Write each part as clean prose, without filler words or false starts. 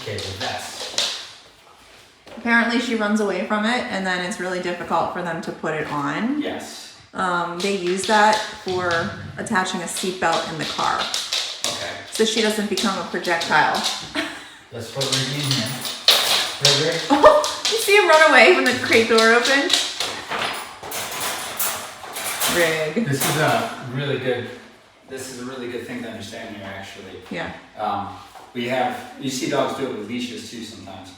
Okay, the vest. Apparently she runs away from it and then it's really difficult for them to put it on. Yes. They use that for attaching a seatbelt in the car. Okay. So she doesn't become a projectile. Let's put Riggy in here. Riggy? Oh, you see him run away when the crate door opens? Rig. This is a really good thing to understand here, actually. Yeah. You see dogs do it with leashes too sometimes.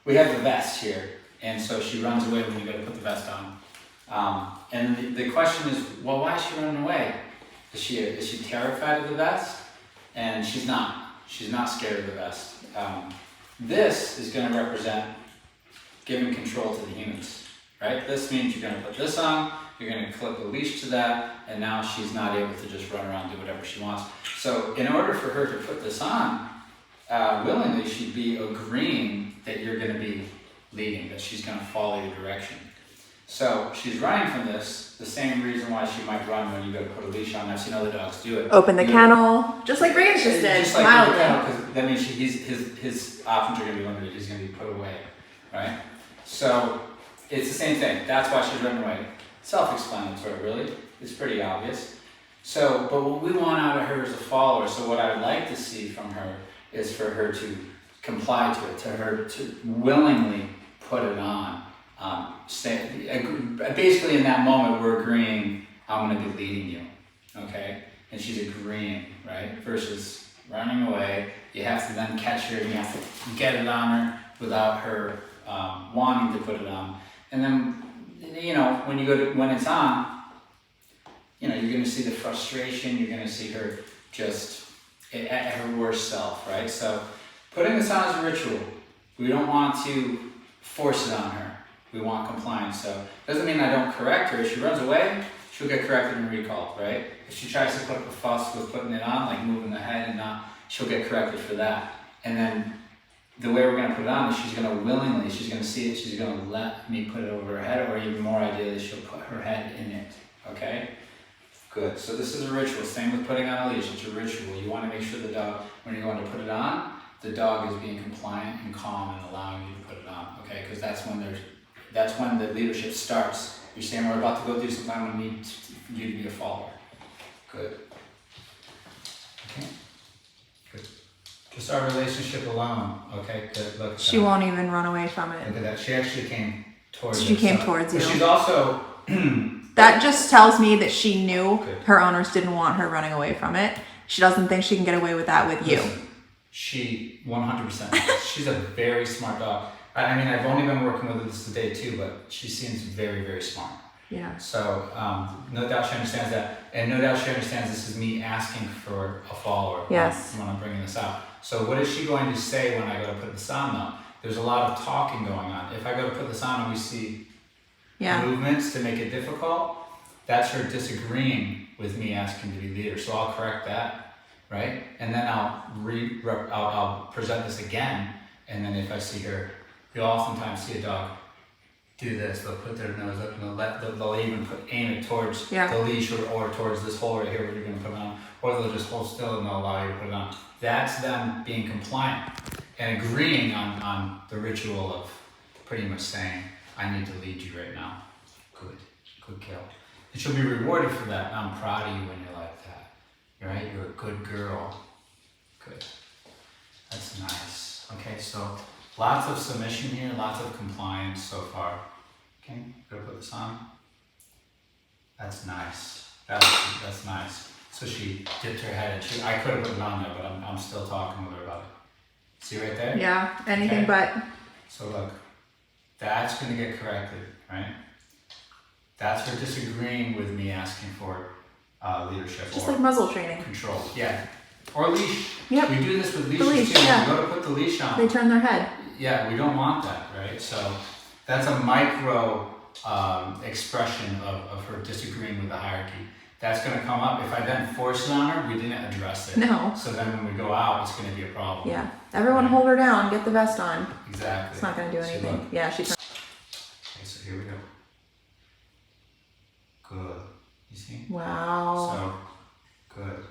We have the vest here, and so she runs away when you go to put the vest on. And the question is, well, why is she running away? Is she terrified of the vest? And she's not. She's not scared of the vest. This is going to represent giving control to the humans, right? This means you're going to put this on, you're going to clip a leash to that, and now she's not able to just run around and do whatever she wants. So in order for her to put this on, willingly, she'd be agreeing that you're going to be leading, that she's going to follow your direction. So she's running from this, the same reason why she might run when you go to put a leash on. I've seen other dogs do it. Open the kennel, just like Reagan just did. Just like the kennel, because that means his options are going to be limited. He's going to be put away, right? So it's the same thing. That's why she's running away. Self-explanatory, really. It's pretty obvious. So, but what we want out of her as a follower, so what I would like to see from her is for her to comply to it, to her to willingly put it on. Basically in that moment we're agreeing, I'm going to be leading you, okay? And she's agreeing, right? Versus running away, you have to then catch her and you have to get it on her without her wanting to put it on. And then, you know, when it's on, you know, you're going to see the frustration, you're going to see her just at her worst self, right? So putting this on is a ritual. We don't want to force it on her. We want compliance. So it doesn't mean I don't correct her. If she runs away, she'll get corrected and recalled, right? If she tries to put up a fuss with putting it on, like moving the head and not, she'll get corrected for that. And then the way we're going to put it on is she's going to willingly, she's going to see it, she's going to let me put it over her head, or even more ideally, she'll put her head in it, okay? Good. So this is a ritual. Same with putting on a leash. It's a ritual. You want to make sure the dog, when you're going to put it on, the dog is being compliant and calm and allowing you to put it on, okay? Because that's when the leadership starts. You're saying we're about to go do something, I'm going to need you to be a follower. Good. Okay. Good. Just our relationship alone. Okay. Good. Look. She won't even run away from it. Look at that. She actually came towards. She came towards you. But she's also. That just tells me that she knew her owners didn't want her running away from it. She doesn't think she can get away with that with you. Listen, she 100%. She's a very smart dog. I mean, I've only been working with her this today too, but she seems very, very smart. Yeah. So no doubt she understands that, and no doubt she understands this is me asking for a follower. Yes. When I'm bringing this out. So what is she going to say when I go to put this on though? There's a lot of talking going on. If I go to put this on and we see movements to make it difficult, that's her disagreeing with me asking to be leader. So I'll correct that, right? And then I'll present this again, and then if I see her, you'll oftentimes see a dog do this. They'll put their nose up and they'll even aim it towards the leash or towards this hole right here where you're going to put it on, or they'll just hold still and they'll allow you to put it on. That's them being compliant and agreeing on the ritual of pretty much saying, I need to lead you right now. Good kill. And she'll be rewarded for that. I'm proud of you when you're like that. Right? You're a good girl. Good. That's nice. Okay, so lots of submission here, lots of compliance so far. Okay, go put this on. That's nice. That's nice. So she dipped her head and I could have put it on there, but I'm still talking with her about it. See right there? Yeah, anything but. So look, that's going to get corrected, right? That's her disagreeing with me asking for leadership. Just or like muzzle training. Control, yeah. Or leash. Yep. We do this with leashes leash, too. yeah. When we go to put the leash on. They turn their head. Yeah, we don't want that, right? So that's a micro expression of her disagreeing with the hierarchy. That's going to come up. If I then force it on her, we didn't address it. No. So then when we go out, it's going to be a problem. Yeah. Everyone hold her down. Get the vest on. Exactly. It's not going to do anything. Look. Yeah, she turns. Okay, so here we go. Good. You see? Wow. So, good.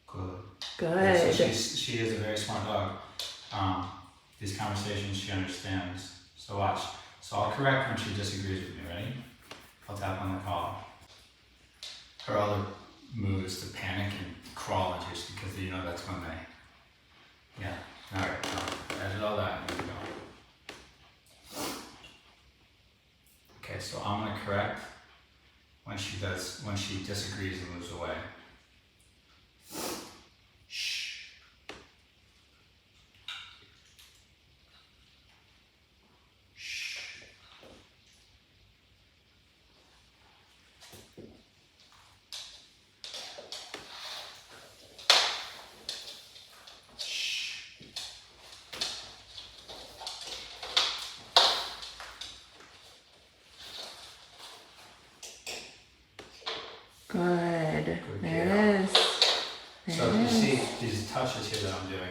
Good. Good. So she is a very smart dog. These conversations she understands. So watch. So I'll correct when she disagrees with me. Ready? I'll tap on the collar. Her other move is to panic and crawl into you because you know that's when they. Yeah. All right. I did all that. Here we go. Okay. So I'm gonna correct when she disagrees and moves away. Shh. Shh. Good. Good There girl. it is. So you see these touches here that I'm doing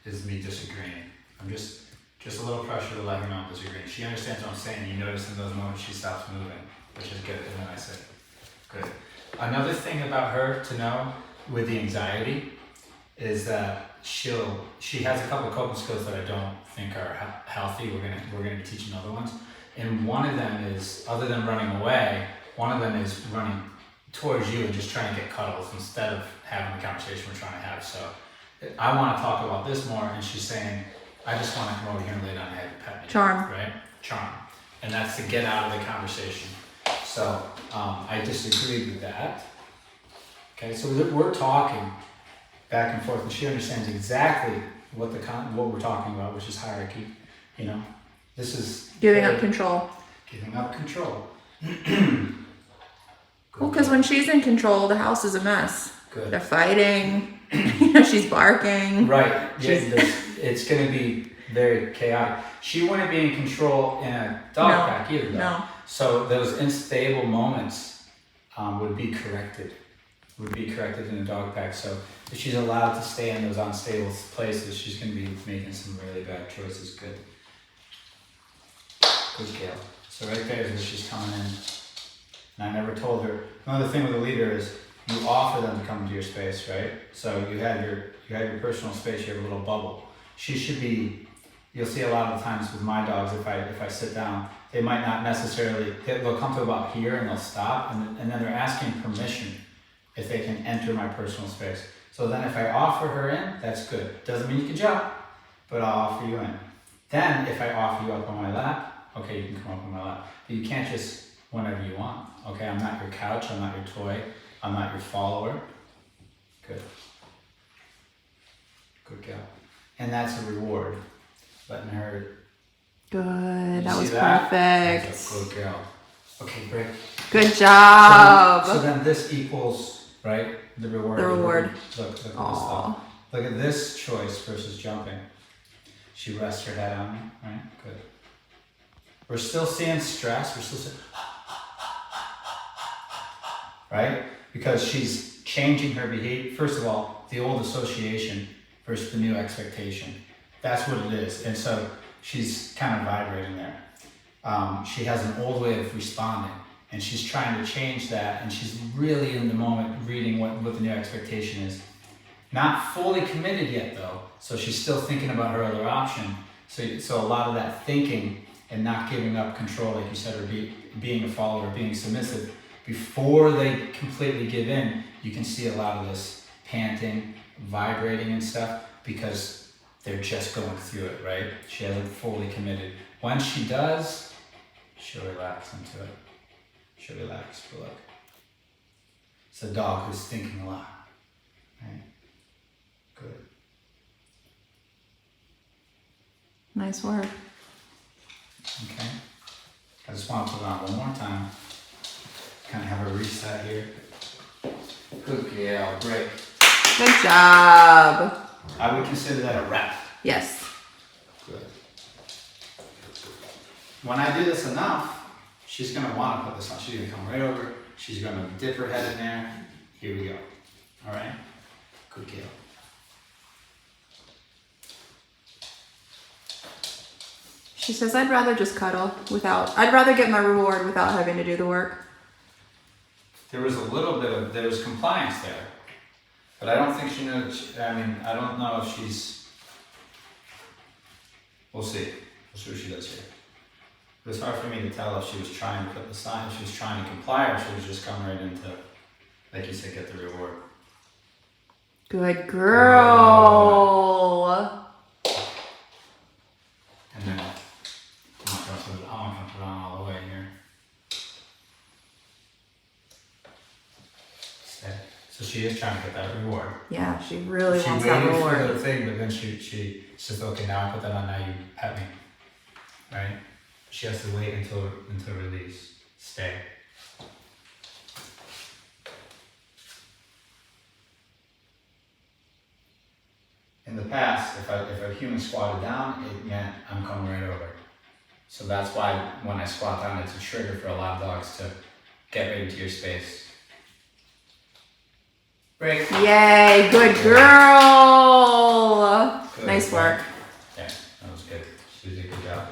is me disagreeing. I'm just a little pressure to let her know I'm disagreeing. She understands what I'm saying. You notice in those moments she stops moving, which is good. And then I say, good. Another thing about her to know with the anxiety is that she has a couple of coping skills that I don't think are healthy. We're gonna be teaching other ones, and one of them is, other than running away, one of them is running towards you and just trying to get cuddles instead of having the conversation we're trying to have. So I want to talk about this more, and she's saying, I just want to come over here and lay down and have you pet me. Charm. Right? Charm. And that's to get out of the conversation. So I disagreed with that. Okay, so we're talking back and forth, and she understands exactly what we're talking about, which is hierarchy. You know, this is Giving up control. Giving up control. Well, because when she's in control, the house is a mess. Good. They're fighting. She's barking. Right. Yeah, it's going to be very chaotic. She wouldn't be in control in a dog pack either, though. No. So those unstable moments would be corrected. In a dog pack. So if she's allowed to stay in those unstable places, she's going to be making some really bad choices. Good. Good Gail. So right there is where she's coming in. And I never told her. Another thing with a leader is you offer them to come into your space, right? So you have your personal space. You have a little bubble. She should be. You'll see a lot of the times with my dogs, if I sit down, they might not necessarily. They'll come to about here and they'll stop, and then they're asking permission if they can enter my personal space. So then if I offer her in, that's good. Doesn't mean you can jump, but I'll offer you in. Then if I offer you up on my lap, okay, you can come up on my lap. But you can't just whenever you want. Okay, I'm not your couch, I'm not your toy, I'm not your follower. Good. Good girl. And that's a reward. Letting her. Good. That see was that? perfect. That's a good girl. Okay, great. Good job. So then this equals, right, the reward. The reward. Look at this Aw. stuff. Look at this choice versus jumping. She rests her head on me, right? Good. We're still seeing stress. We're still seeing, right? Because she's changing her behavior. First of all, the old association versus the new expectation. That's what it is. And so she's kind of vibrating there. She has an old way of responding, and she's trying to change that, and she's really in the moment reading what the new expectation is. Not fully committed yet, though, so she's still thinking about her other option. So a lot of that thinking and not giving up control, like you said, or being a follower, being submissive, before they completely give in, you can see a lot of this panting, vibrating and stuff, because they're just going through it, right? She hasn't fully committed. When she does, she'll relax into it. She'll relax, but look. It's a dog who's thinking a lot, right? Good. Nice work. Okay. I just want to put it on one more time. Kind of have a reset here. Good girl, great. Good job. I would consider that a rep. Yes. Good. When I do this enough, she's going to want to put this on. She's going to come right over. She's going to dip her head in there. Here we go. All right? Good girl. She says, I'd rather just cuddle I'd rather get my reward without having to do the work. There was a little bit of, there was compliance there. But I don't think she knows. I mean, I don't know if she's. We'll see. We'll see what she does here. It was hard for me to tell if she was trying to put the sign, if she was trying to comply, or if she was just coming right into, like you said, get the reward. Good girl. And then I'm not gonna put it on all the way here. Stay. So she is trying to get that reward. Yeah, she really She wants that waited for reward. the thing, but then she says, okay, now I put that on, now you pet me. Right? She has to wait until release. Stay. In the past, if a human squatted down, it meant I'm coming right over. So that's why when I squat down, it's a trigger for a lot of dogs to get right into your space. Break. Yay, good girl. Good. Nice work. Yeah, that was good. She did a good job.